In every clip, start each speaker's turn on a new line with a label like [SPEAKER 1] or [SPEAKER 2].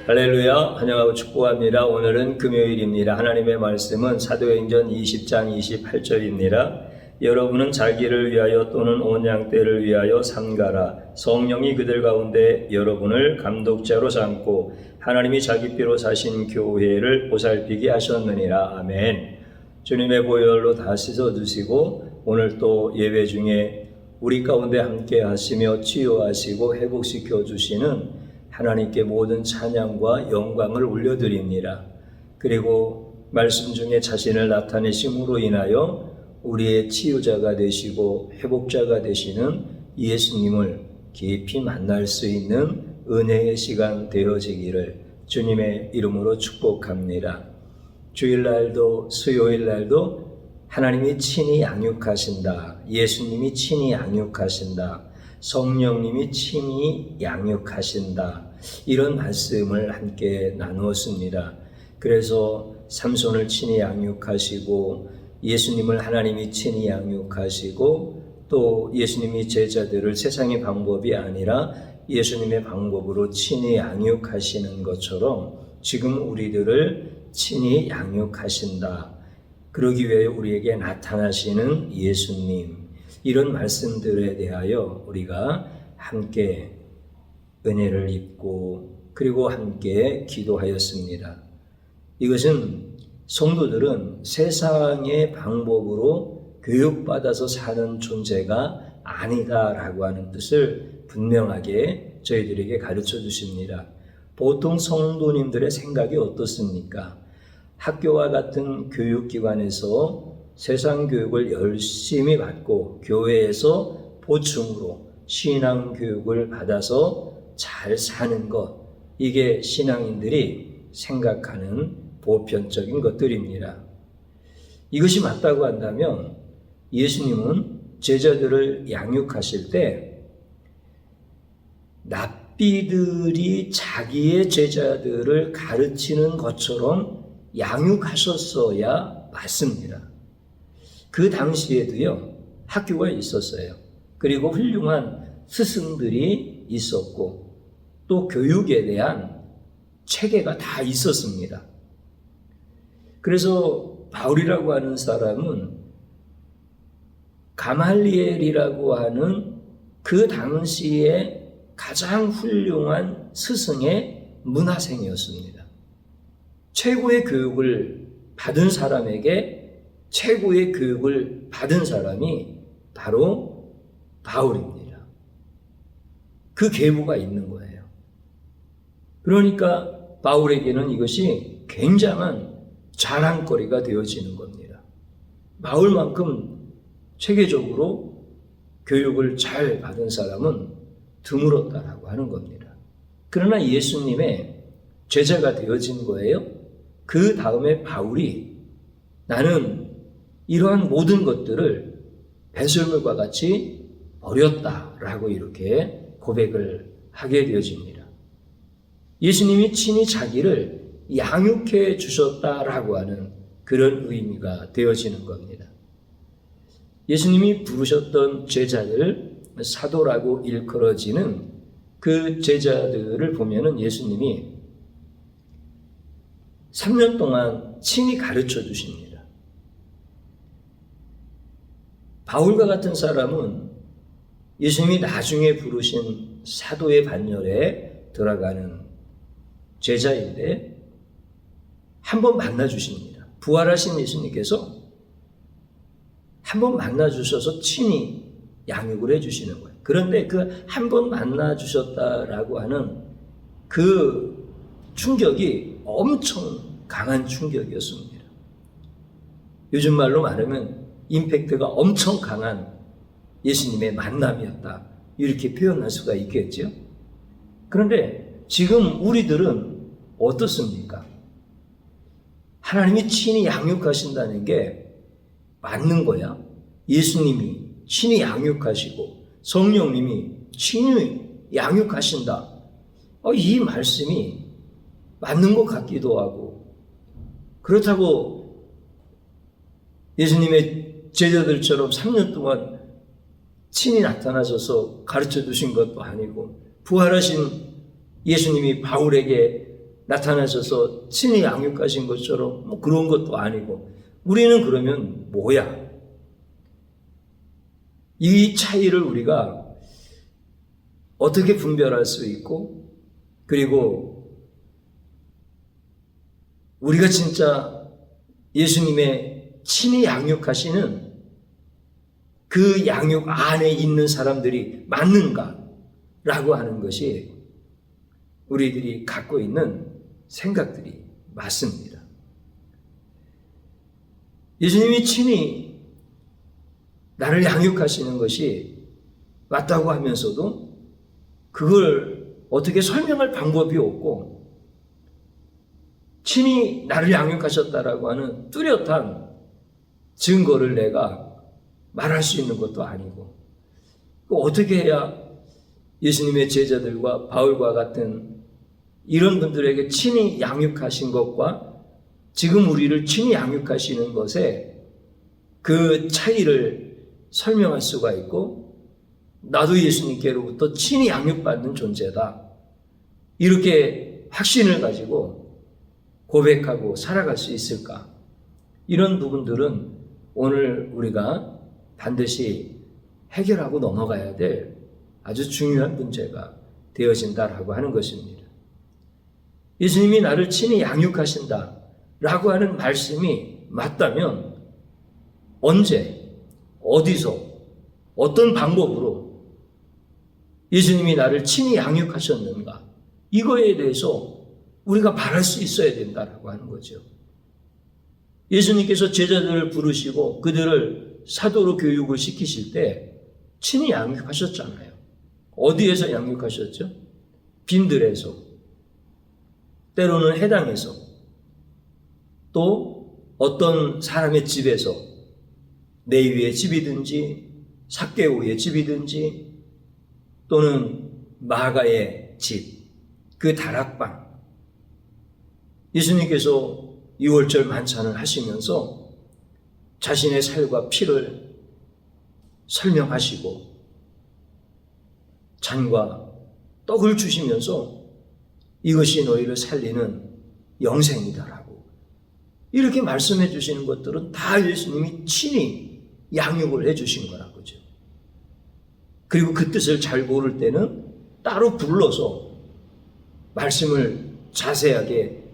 [SPEAKER 1] 할렐루야, 환영하고 축복합니다. 오늘은 금요일입니다. 하나님의 말씀은 사도행전 20장 28절입니다. 여러분은 자기를 위하여 또는 온 양떼를 위하여 삼가라. 성령이 그들 가운데 여러분을 감독자로 삼고 하나님이 자기 피로 사신 교회를 보살피게 하셨느니라. 아멘. 주님의 보혈로 다 씻어주시고 오늘 또 예배 중에 우리 가운데 함께 하시며 치유하시고 회복시켜 주시는 하나님께 모든 찬양과 영광을 올려드립니다. 그리고 말씀 중에 자신을 나타내심으로 인하여 우리의 치유자가 되시고 회복자가 되시는 예수님을 깊이 만날 수 있는 은혜의 시간 되어지기를 주님의 이름으로 축복합니다. 주일날도 수요일날도 하나님이 친히 양육하신다. 예수님이 친히 양육하신다. 성령님이 친히 양육하신다. 이런 말씀을 함께 나누었습니다. 그래서 삼손을 친히 양육하시고 예수님을 하나님이 친히 양육하시고 또 예수님이 제자들을 세상의 방법이 아니라 예수님의 방법으로 친히 양육하시는 것처럼 지금 우리들을 친히 양육하신다. 그러기 위해 우리에게 나타나시는 예수님, 이런 말씀들에 대하여 우리가 함께 은혜를 입고 그리고 함께 기도하였습니다. 이것은 성도들은 세상의 방법으로 교육받아서 사는 존재가 아니다라고 하는 뜻을 분명하게 저희들에게 가르쳐 주십니다. 보통 성도님들의 생각이 어떻습니까? 학교와 같은 교육기관에서 세상 교육을 열심히 받고 교회에서 보충으로 신앙 교육을 받아서 잘 사는 것, 이게 신앙인들이 생각하는 보편적인 것들입니다. 이것이 맞다고 한다면 예수님은 제자들을 양육하실 때 납비들이 자기의 제자들을 가르치는 것처럼 양육하셨어야 맞습니다. 그 당시에도요, 학교가 있었어요. 그리고 훌륭한 스승들이 있었고 또 교육에 대한 체계가 다 있었습니다. 그래서 바울이라고 하는 사람은 가말리엘이라고 하는 그 당시에 가장 훌륭한 스승의 문화생이었습니다. 최고의 교육을 받은 사람에게 최고의 교육을 받은 사람이 바로 바울입니다. 그 계보가 있는 거예요. 그러니까 바울에게는 이것이 굉장한 자랑거리가 되어지는 겁니다. 바울만큼 체계적으로 교육을 잘 받은 사람은 드물었다라고 하는 겁니다. 그러나 예수님의 제자가 되어진 거예요. 그 다음에 바울이 나는 이러한 모든 것들을 배설물과 같이 버렸다라고 이렇게 고백을 하게 되어집니다. 예수님이 친히 자기를 양육해 주셨다라고 하는 그런 의미가 되어지는 겁니다. 예수님이 부르셨던 제자들, 사도라고 일컬어지는 그 제자들을 보면은 예수님이 3년 동안 친히 가르쳐 주십니다. 바울과 같은 사람은 예수님이 나중에 부르신 사도의 반열에 들어가는 제자인데 한번 만나 주십니다. 부활하신 예수님께서 한번 만나 주셔서 친히 양육을 해 주시는 거예요. 그런데 그 한번 만나 주셨다라고 하는 그 충격이 엄청 강한 충격이었습니다. 요즘 말로 말하면 임팩트가 엄청 강한 예수님의 만남이었다, 이렇게 표현할 수가 있겠죠. 그런데 지금 우리들은 어떻습니까? 하나님이 친히 양육하신다는 게 맞는 거야? 예수님이 친히 양육하시고 성령님이 친히 양육하신다, 이 말씀이 맞는 것 같기도 하고, 그렇다고 예수님의 제자들처럼 3년 동안 친히 나타나셔서 가르쳐 주신 것도 아니고 부활하신 예수님이 바울에게 나타나셔서 친히 양육하신 것처럼 뭐 그런 것도 아니고, 우리는 그러면 뭐야? 이 차이를 우리가 어떻게 분별할 수 있고, 그리고 우리가 진짜 예수님의 친히 양육하시는 그 양육 안에 있는 사람들이 맞는가라고 하는 것이 우리들이 갖고 있는 생각들이 맞습니다. 예수님이 친히 나를 양육하시는 것이 맞다고 하면서도 그걸 어떻게 설명할 방법이 없고, 친히 나를 양육하셨다라고 하는 뚜렷한 증거를 내가 말할 수 있는 것도 아니고, 어떻게 해야 예수님의 제자들과 바울과 같은 이런 분들에게 친히 양육하신 것과 지금 우리를 친히 양육하시는 것에 그 차이를 설명할 수가 있고, 나도 예수님께로부터 친히 양육받는 존재다, 이렇게 확신을 가지고 고백하고 살아갈 수 있을까? 이런 부분들은 오늘 우리가 반드시 해결하고 넘어가야 될 아주 중요한 문제가 되어진다라고 하는 것입니다. 예수님이 나를 친히 양육하신다 라고 하는 말씀이 맞다면 언제, 어디서, 어떤 방법으로 예수님이 나를 친히 양육하셨는가, 이거에 대해서 우리가 말할 수 있어야 된다라고 하는 거죠. 예수님께서 제자들을 부르시고 그들을 사도로 교육을 시키실 때 친히 양육하셨잖아요. 어디에서 양육하셨죠? 빈들에서, 때로는 해당에서, 또 어떤 사람의 집에서, 레위의 집이든지 삭개오의 집이든지 또는 마가의 집, 그 다락방, 예수님께서 유월절 만찬을 하시면서 자신의 살과 피를 설명하시고 잔과 떡을 주시면서 이것이 너희를 살리는 영생이다라고 이렇게 말씀해 주시는 것들은 다 예수님이 친히 양육을 해 주신 거라고죠. 그리고 그 뜻을 잘 모를 때는 따로 불러서 말씀을 자세하게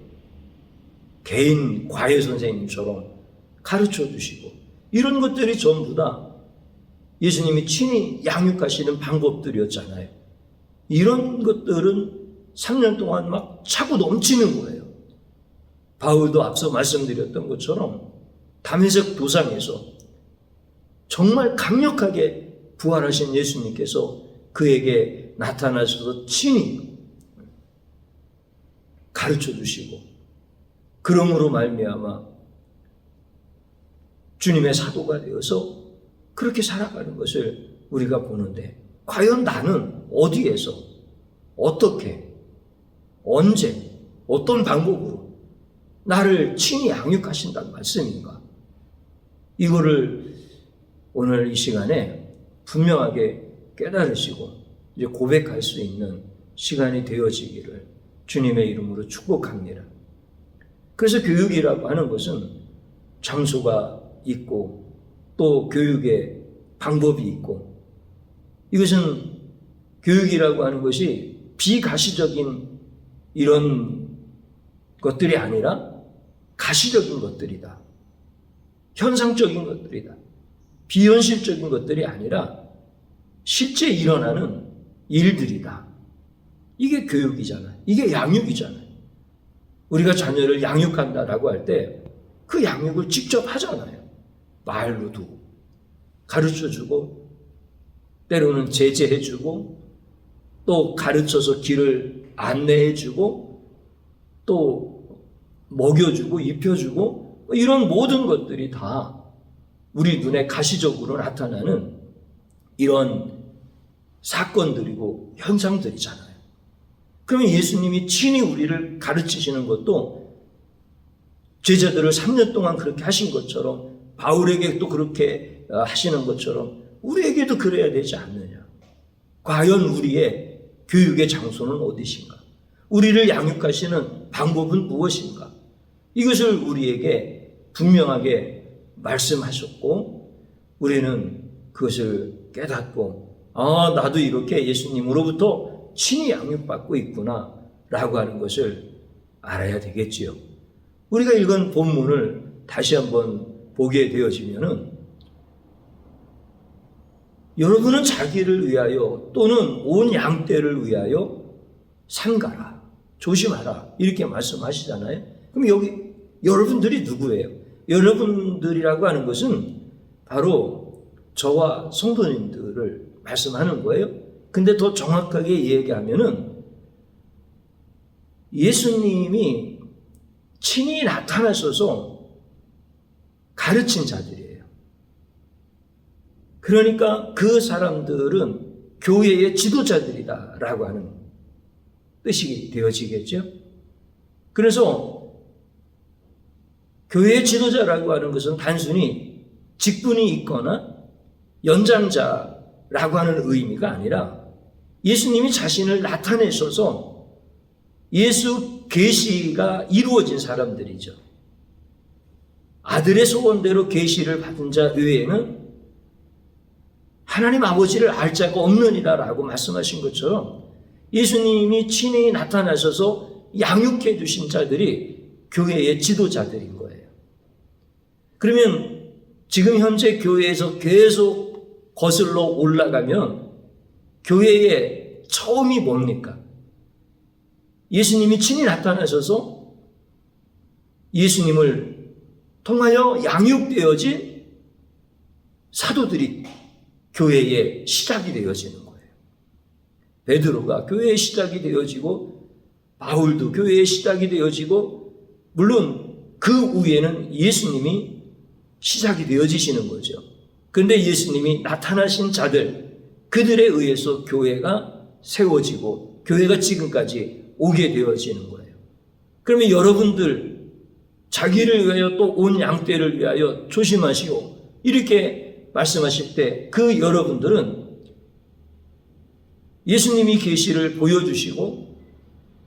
[SPEAKER 1] 개인 과외 선생님처럼 가르쳐 주시고, 이런 것들이 전부 다 예수님이 친히 양육하시는 방법들이었잖아요. 이런 것들은 3년 동안 막 차고 넘치는 거예요. 바울도 앞서 말씀드렸던 것처럼 다메섹 도상에서 정말 강력하게 부활하신 예수님께서 그에게 나타나셔서 친히 가르쳐 주시고, 그러므로 말미암아 주님의 사도가 되어서 그렇게 살아가는 것을 우리가 보는데, 과연 나는 어디에서, 어떻게, 언제, 어떤 방법으로 나를 친히 양육하신다는 말씀인가? 이거를 오늘 이 시간에 분명하게 깨달으시고 이제 고백할 수 있는 시간이 되어지기를 주님의 이름으로 축복합니다. 그래서 교육이라고 하는 것은 장소가 있고 또 교육의 방법이 있고, 이것은 교육이라고 하는 것이 비가시적인 이런 것들이 아니라 가시적인 것들이다. 현상적인 것들이다. 비현실적인 것들이 아니라 실제 일어나는 일들이다. 이게 교육이잖아요. 이게 양육이잖아요. 우리가 자녀를 양육한다라고 할 때 그 양육을 직접 하잖아요. 말로도 가르쳐주고, 때로는 제재해주고, 또 가르쳐서 길을 안내해주고, 또 먹여주고 입혀주고, 이런 모든 것들이 다 우리 눈에 가시적으로 나타나는 이런 사건들이고 현상들이잖아요. 그러면 예수님이 친히 우리를 가르치시는 것도 제자들을 3년 동안 그렇게 하신 것처럼, 바울에게 또 그렇게 하시는 것처럼 우리에게도 그래야 되지 않느냐. 과연 우리의 교육의 장소는 어디신가? 우리를 양육하시는 방법은 무엇인가? 이것을 우리에게 분명하게 말씀하셨고 우리는 그것을 깨닫고 나도 이렇게 예수님으로부터 친히 양육받고 있구나 라고 하는 것을 알아야 되겠지요. 우리가 읽은 본문을 다시 한번 보게 되어지면은 여러분은 자기를 위하여 또는 온 양떼를 위하여 삼가라, 조심하라 이렇게 말씀하시잖아요. 그럼 여기 여러분들이 누구예요? 여러분들이라고 하는 것은 바로 저와 성도님들을 말씀하는 거예요. 근데 더 정확하게 얘기하면은 예수님이 친히 나타나셔서 가르친 자들이에요. 그러니까 그 사람들은 교회의 지도자들이다라고 하는 뜻이 되어지겠죠. 그래서 교회의 지도자라고 하는 것은 단순히 직분이 있거나 연장자라고 하는 의미가 아니라 예수님이 자신을 나타내셔서 예수 계시가 이루어진 사람들이죠. 아들의 소원대로 계시를 받은 자 외에는 하나님 아버지를 알 자가 없느니라라고 말씀하신 것처럼 예수님이 친히 나타나셔서 양육해 주신 자들이 교회의 지도자들인 거예요. 그러면 지금 현재 교회에서 계속 거슬러 올라가면 교회의 처음이 뭡니까? 예수님이 친히 나타나셔서 예수님을 통하여 양육되어진 사도들이 교회의 시작이 되어지는 거예요. 베드로가 교회의 시작이 되어지고 바울도 교회의 시작이 되어지고 물론 그 위에는 예수님이 시작이 되어지시는 거죠. 그런데 예수님이 나타나신 자들 그들에 의해서 교회가 세워지고 교회가 지금까지 오게 되어지는 거예요. 그러면 여러분들 자기를 위하여 또 온 양떼를 위하여 조심하시오 이렇게 말씀하실 때 그 여러분들은 예수님이 계시를 보여주시고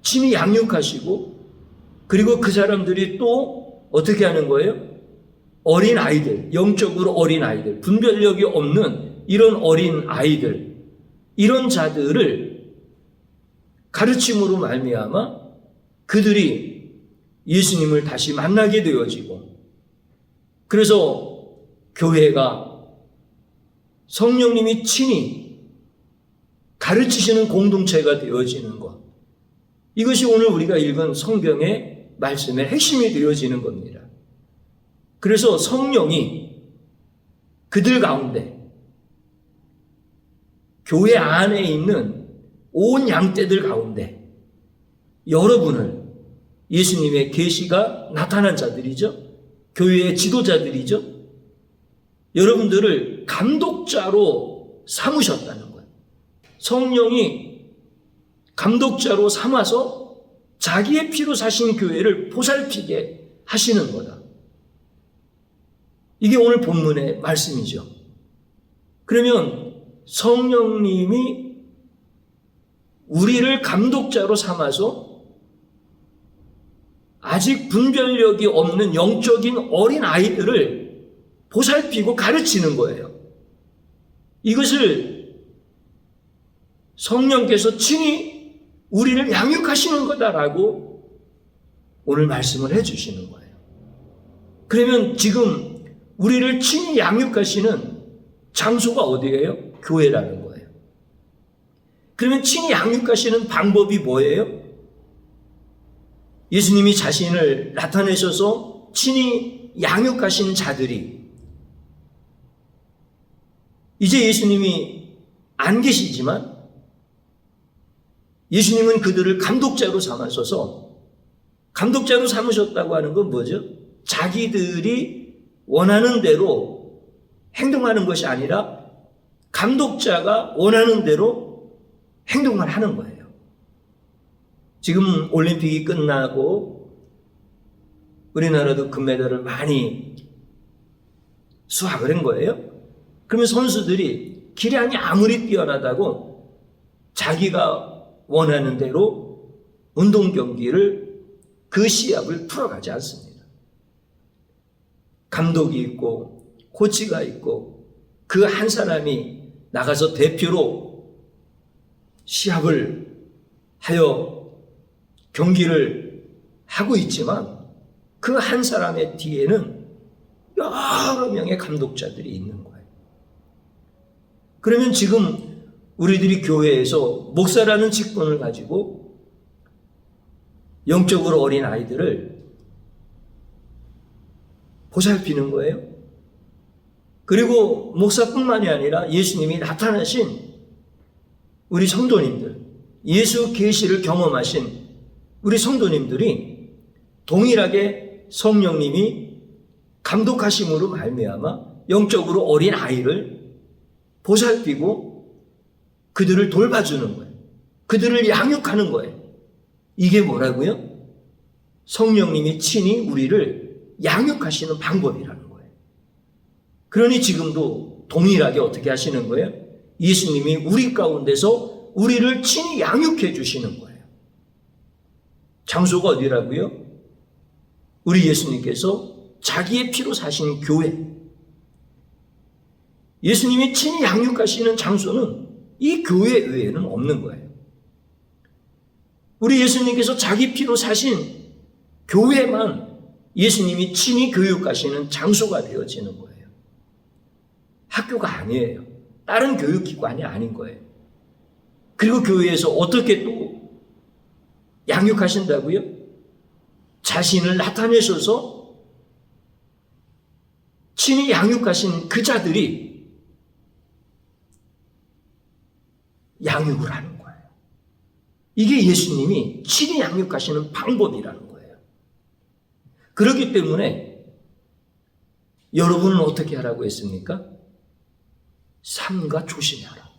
[SPEAKER 1] 친히 양육하시고 그리고 그 사람들이 또 어떻게 하는 거예요? 어린 아이들, 영적으로 어린 아이들, 분별력이 없는 이런 어린 아이들 이런 자들을 가르침으로 말미암아 그들이 예수님을 다시 만나게 되어지고 그래서 교회가 성령님이 친히 가르치시는 공동체가 되어지는 것 이것이 오늘 우리가 읽은 성경의 말씀의 핵심이 되어지는 겁니다. 그래서 성령이 그들 가운데 교회 안에 있는 온 양떼들 가운데 여러분을 예수님의 계시가 나타난 자들이죠. 교회의 지도자들이죠. 여러분들을 감독자로 삼으셨다는 거예요. 성령이 감독자로 삼아서 자기의 피로 사신 교회를 보살피게 하시는 거다. 이게 오늘 본문의 말씀이죠. 그러면 성령님이 우리를 감독자로 삼아서 아직 분별력이 없는 영적인 어린 아이들을 보살피고 가르치는 거예요. 이것을 성령께서 친히 우리를 양육하시는 거다라고 오늘 말씀을 해주시는 거예요. 그러면 지금 우리를 친히 양육하시는 장소가 어디예요? 교회라는 거예요. 그러면 친히 양육하시는 방법이 뭐예요? 예수님이 자신을 나타내셔서 친히 양육하신 자들이 이제 예수님이 안 계시지만 예수님은 그들을 감독자로 삼으셔서 감독자로 삼으셨다고 하는 건 뭐죠? 자기들이 원하는 대로 행동하는 것이 아니라 감독자가 원하는 대로 행동을 하는 거예요. 지금 올림픽이 끝나고 우리나라도 금메달을 많이 수확을 한 거예요. 그러면 선수들이 기량이 아무리 뛰어나다고 자기가 원하는 대로 운동 경기를 그 시합을 풀어가지 않습니다. 감독이 있고 코치가 있고 그 한 사람이 나가서 대표로 시합을 하여 경기를 하고 있지만 그 한 사람의 뒤에는 여러 명의 감독자들이 있는 거예요. 그러면 지금 우리들이 교회에서 목사라는 직분을 가지고 영적으로 어린 아이들을 보살피는 거예요. 그리고 목사뿐만이 아니라 예수님이 나타나신 우리 성도님들, 예수 계시를 경험하신 우리 성도님들이 동일하게 성령님이 감독하심으로 말미암아 영적으로 어린 아이를 보살피고 그들을 돌봐주는 거예요. 그들을 양육하는 거예요. 이게 뭐라고요? 성령님이 친히 우리를 양육하시는 방법이라는 거예요. 그러니 지금도 동일하게 어떻게 하시는 거예요? 예수님이 우리 가운데서 우리를 친히 양육해 주시는 거예요. 장소가 어디라고요? 우리 예수님께서 자기의 피로 사신 교회. 예수님이 친히 양육하시는 장소는 이 교회 외에는 없는 거예요. 우리 예수님께서 자기 피로 사신 교회만 예수님이 친히 교육하시는 장소가 되어지는 거예요. 학교가 아니에요. 다른 교육기관이 아닌 거예요. 그리고 교회에서 어떻게 또 양육하신다고요? 자신을 나타내셔서 친히 양육하신 그 자들이 양육을 하는 거예요. 이게 예수님이 친히 양육하시는 방법이라는 거예요. 그렇기 때문에 여러분은 어떻게 하라고 했습니까? 삼가 조심하라.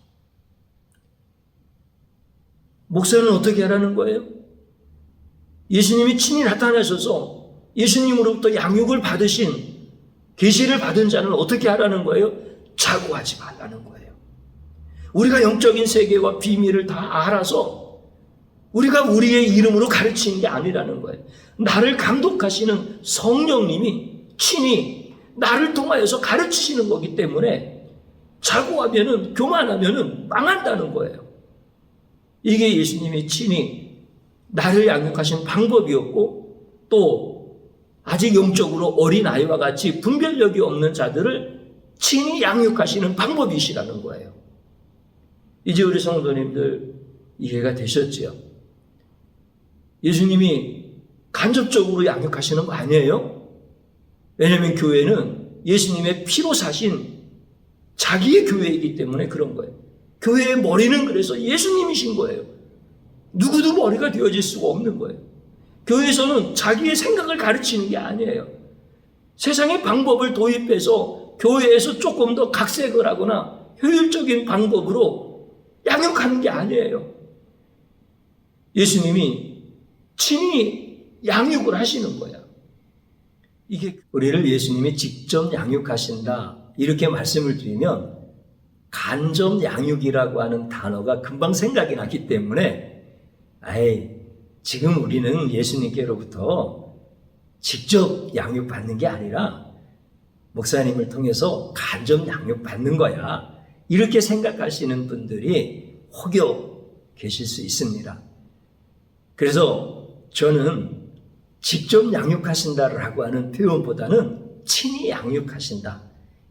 [SPEAKER 1] 목사는 어떻게 하라는 거예요? 예수님이 친히 나타나셔서 예수님으로부터 양육을 받으신 계시를 받은 자는 어떻게 하라는 거예요? 자고하지 말라는 거예요. 우리가 영적인 세계와 비밀을 다 알아서 우리가 우리의 이름으로 가르치는 게 아니라는 거예요. 나를 감독하시는 성령님이 친히 나를 통하여서 가르치시는 거기 때문에 자고하면은, 교만하면은 망한다는 거예요. 이게 예수님이 친히 나를 양육하신 방법이었고, 또 아직 영적으로 어린 아이와 같이 분별력이 없는 자들을 친히 양육하시는 방법이시라는 거예요. 이제 우리 성도님들 이해가 되셨죠? 예수님이 간접적으로 양육하시는 거 아니에요? 왜냐하면 교회는 예수님의 피로 사신 자기의 교회이기 때문에 그런 거예요. 교회의 머리는 그래서 예수님이신 거예요. 누구도 머리가 되어질 수가 없는 거예요. 교회에서는 자기의 생각을 가르치는 게 아니에요. 세상의 방법을 도입해서 교회에서 조금 더 각색을 하거나 효율적인 방법으로 양육하는 게 아니에요. 예수님이 친히 양육을 하시는 거야. 이게 우리를 예수님이 직접 양육하신다 이렇게 말씀을 드리면 간접 양육이라고 하는 단어가 금방 생각이 나기 때문에 지금 우리는 예수님께로부터 직접 양육받는 게 아니라 목사님을 통해서 간접 양육받는 거야 이렇게 생각하시는 분들이 혹여 계실 수 있습니다. 그래서 저는 직접 양육하신다라고 하는 표현보다는 친히 양육하신다.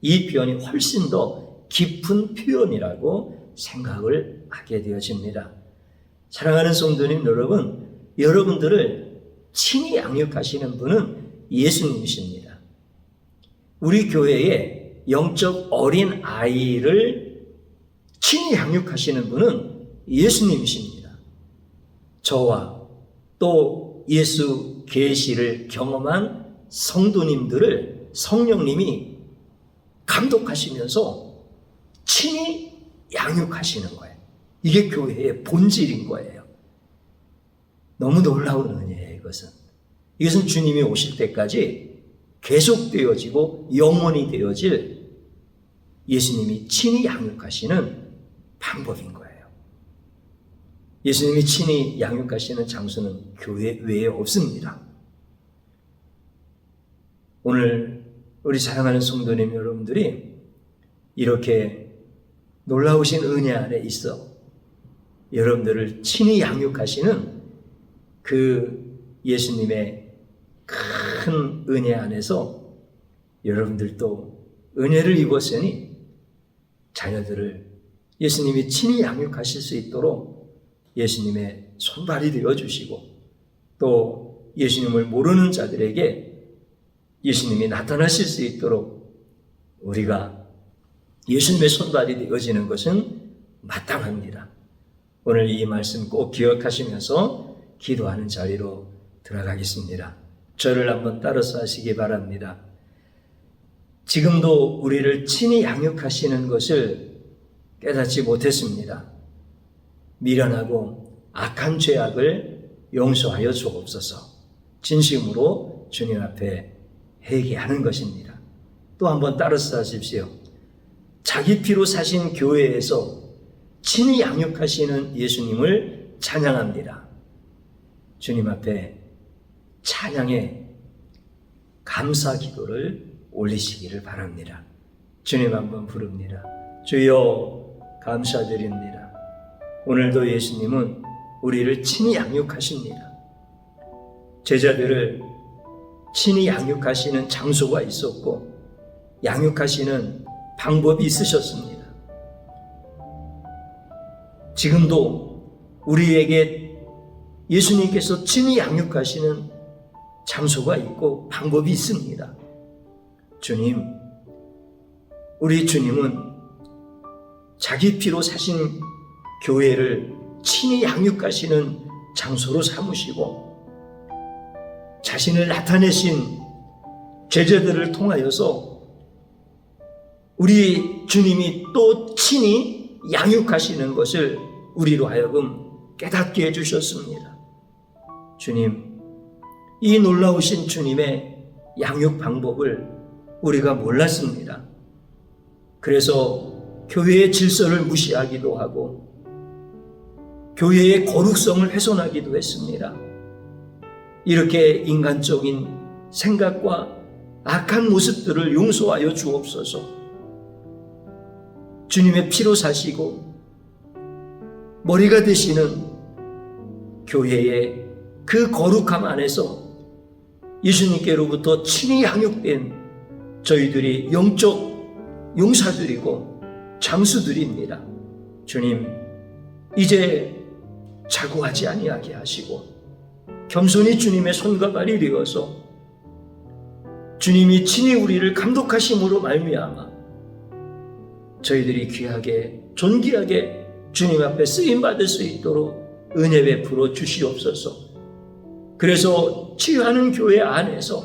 [SPEAKER 1] 이 표현이 훨씬 더 깊은 표현이라고 생각을 하게 되어집니다. 사랑하는 성도님 여러분, 여러분들을 친히 양육하시는 분은 예수님이십니다. 우리 교회의 영적 어린 아이를 친히 양육하시는 분은 예수님이십니다. 저와 또 예수 계시를 경험한 성도님들을 성령님이 감독하시면서 친히 양육하시는 거예요. 이게 교회의 본질인 거예요. 너무 놀라운 은혜예요, 이것은. 이것은 주님이 오실 때까지 계속되어지고 영원히 되어질 예수님이 친히 양육하시는 방법인 거예요. 예수님이 친히 양육하시는 장소는 교회 외에 없습니다. 오늘 우리 사랑하는 성도님 여러분들이 이렇게 놀라우신 은혜 안에 있어 여러분들을 친히 양육하시는 그 예수님의 큰 은혜 안에서 여러분들도 은혜를 입었으니 자녀들을 예수님이 친히 양육하실 수 있도록 예수님의 손발이 되어주시고 또 예수님을 모르는 자들에게 예수님이 나타나실 수 있도록 우리가 예수님의 손발이 되어지는 것은 마땅합니다. 오늘 이 말씀 꼭 기억하시면서 기도하는 자리로 들어가겠습니다. 저를 한번 따라서 하시기 바랍니다. 지금도 우리를 친히 양육하시는 것을 깨닫지 못했습니다. 미련하고 악한 죄악을 용서하여 주옵소서. 진심으로 주님 앞에 회개하는 것입니다. 또 한번 따라서 하십시오. 자기 피로 사신 교회에서 친히 양육하시는 예수님을 찬양합니다. 주님 앞에 찬양의 감사 기도를 올리시기를 바랍니다. 주님 한번 부릅니다. 주여 감사드립니다. 오늘도 예수님은 우리를 친히 양육하십니다. 제자들을 친히 양육하시는 장소가 있었고 양육하시는 방법이 있으셨습니다. 지금도 우리에게 예수님께서 친히 양육하시는 장소가 있고 방법이 있습니다. 주님, 우리 주님은 자기 피로 사신 교회를 친히 양육하시는 장소로 삼으시고 자신을 나타내신 제자들을 통하여서 우리 주님이 또 친히 양육하시는 것을 우리로 하여금 깨닫게 해주셨습니다. 주님, 이 놀라우신 주님의 양육 방법을 우리가 몰랐습니다. 그래서 교회의 질서를 무시하기도 하고 교회의 거룩성을 훼손하기도 했습니다. 이렇게 인간적인 생각과 악한 모습들을 용서하여 주옵소서. 주님의 피로 사시고 머리가 되시는 교회의 그 거룩함 안에서 예수님께로부터 친히 양육된 저희들이 영적 용사들이고 장수들입니다. 주님, 이제 자고하지 아니하게 하시고 겸손히 주님의 손과 발이 되어서 주님이 친히 우리를 감독하심으로 말미암아 저희들이 귀하게 존귀하게 주님 앞에 쓰임받을 수 있도록 은혜 베풀어 주시옵소서. 그래서 치유하는 교회 안에서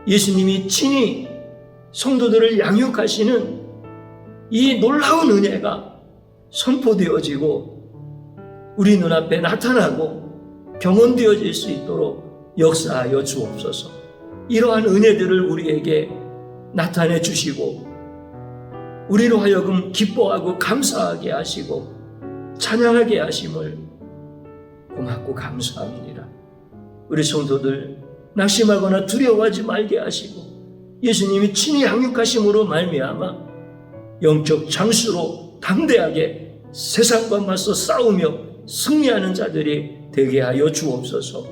[SPEAKER 1] 예수님이 친히 성도들을 양육하시는 이 놀라운 은혜가 선포되어지고 우리 눈앞에 나타나고 경험되어질 수 있도록 역사하여 주옵소서. 이러한 은혜들을 우리에게 나타내 주시고 우리로 하여금 기뻐하고 감사하게 하시고 찬양하게 하심을 고맙고 감사합니다. 우리 성도들 낙심하거나 두려워하지 말게 하시고 예수님이 친히 양육하심으로 말미암아 영적 장수로 담대하게 세상과 맞서 싸우며 승리하는 자들이 되게 하여 주옵소서.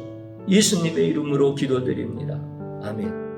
[SPEAKER 1] 예수님의 이름으로 기도드립니다. 아멘.